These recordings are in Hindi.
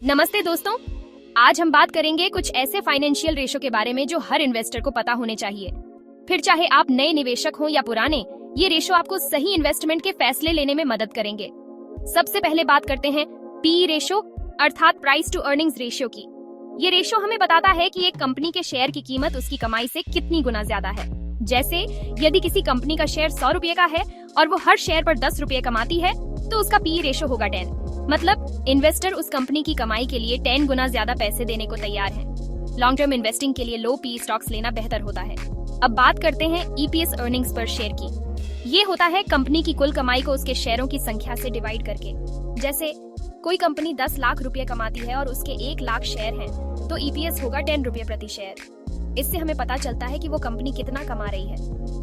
नमस्ते दोस्तों, आज हम बात करेंगे कुछ ऐसे फाइनेंशियल रेशो के बारे में जो हर इन्वेस्टर को पता होने चाहिए। फिर चाहे आप नए निवेशक हो या पुराने, ये रेशो आपको सही इन्वेस्टमेंट के फैसले लेने में मदद करेंगे। सबसे पहले बात करते हैं पीई रेशो अर्थात प्राइस टू अर्निंग्स रेशियो की। ये रेशो हमें बताता है कि एक कंपनी के शेयर की कीमत उसकी कमाई से कितनी गुना ज्यादा है। जैसे यदि किसी कंपनी का शेयर 100 रुपए का है और वो हर शेयर पर 10 रुपए कमाती है तो उसका पीई रेशो होगा 10। मतलब इन्वेस्टर उस कंपनी की कमाई के लिए 10 गुना ज्यादा पैसे देने को तैयार है। लॉन्ग टर्म इन्वेस्टिंग के लिए लो पीई स्टॉक्स लेना बेहतर होता है। अब बात करते हैं ईपीएस अर्निंग्स पर शेयर की। ये होता है कंपनी की कुल कमाई को उसके शेयरों की संख्या से डिवाइड करके। जैसे कोई कंपनी 10 लाख रुपए कमाती है और उसके 1 लाख शेयर हैं, तो ईपीएस होगा 10 रुपए प्रति शेयर। इससे हमें पता चलता है कि वो कंपनी कितना कमा रही है।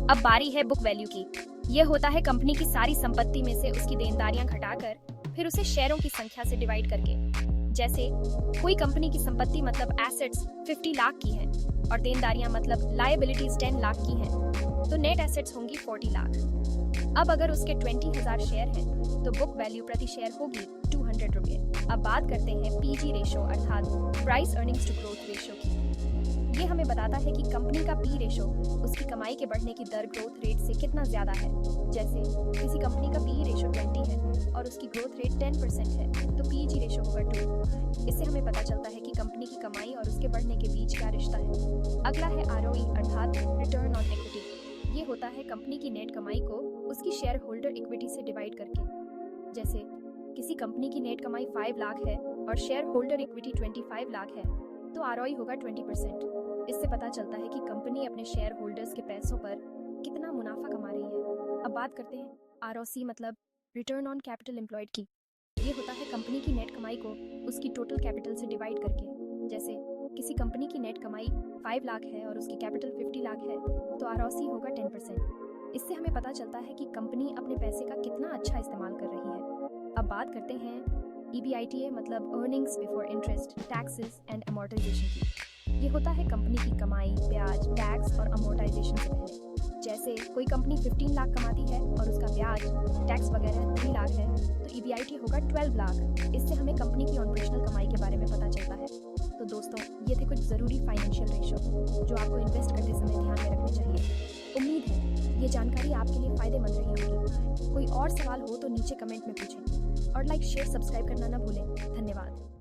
अब बारी है बुक वैल्यू की। यह होता है कंपनी की सारी संपत्ति में से उसकी देनदारियां घटाकर फिर उसे शेयरों की संख्या से डिवाइड करके। जैसे कोई कंपनी की संपत्ति मतलब एसेट्स 50 लाख की है और देनदारियां मतलब लायबिलिटीज 10 लाख की हैं, तो नेट एसेट्स होंगी 40 लाख। अब अगर उसके 20,000 शेयर हैं, तो बुक वैल्यू प्रति शेयर होगी 200 रुपए। अब बात करते हैं पीजी रेशो अर्थात price earnings to growth ratio की। ये हमें बताता है कि कंपनी का पी रेशो उसकी कमाई के बढ़ने की दर ग्रोथ रेट से कितना ज्यादा है। जैसे किसी कंपनी का पी रेशो 20 है और उसकी ग्रोथ रेट 10% है, तो पीजी रेशो होगा 2। इससे हमें पता चलता है कि कंपनी की कमाई और उसके बढ़ने के बीच क्या रिश्ता है। अगला है आरओई अर्थात रिटर्न ऑन इक्विटी। ये होता है कंपनी की नेट कमाई को उसकी शेयर होल्डर इक्विटी से डिवाइड करके। जैसे किसी कंपनी की नेट कमाई 5 लाख है और शेयर होल्डर इक्विटी 25 लाख है, तो आरओई होगा 20%। इससे पता चलता है कि कंपनी अपने शेयर होल्डर्स के पैसों पर कितना मुनाफा कमा रही है। अब बात करते हैं आरओसी मतलब रिटर्न ऑन कैपिटल एम्प्लॉयड की। ये होता है कंपनी की नेट कमाई को उसकी टोटल कैपिटल से डिवाइड करके। जैसे किसी कंपनी की नेट कमाई 5 लाख है और उसकी कैपिटल 50 लाख है, तो आरओसी होगा 10%। इससे हमें पता चलता है कि कंपनी अपने पैसे का कितना अच्छा इस्तेमाल कर रही है। अब बात करते हैं EBITA मतलब earnings before interest, taxes and amortisation की। ये होता है कंपनी की कमाई, ब्याज, टैक्स और अमोर्टाइजेशन से पहले। जैसे कोई कंपनी 15 लाख कमाती है और उसका ब्याज, टैक्स वगैरह 3 लाख है, तो EBIT होगा 12 लाख। इससे हमें कंपनी की ऑपरेशनल कमाई के बारे में पता चलता है। तो दोस्तों, ये थे कुछ ज़रूरी फाइनेंशियल रेशो जो आपको इन्वेस्ट करते समय ध्यान में रखने चाहिए। उम्मीद है ये जानकारी आपके लिए फ़ायदेमंद रही होगी। कोई और सवाल हो तो नीचे कमेंट में पूछें और लाइक, शेयर, सब्सक्राइब करना ना भूलें। धन्यवाद।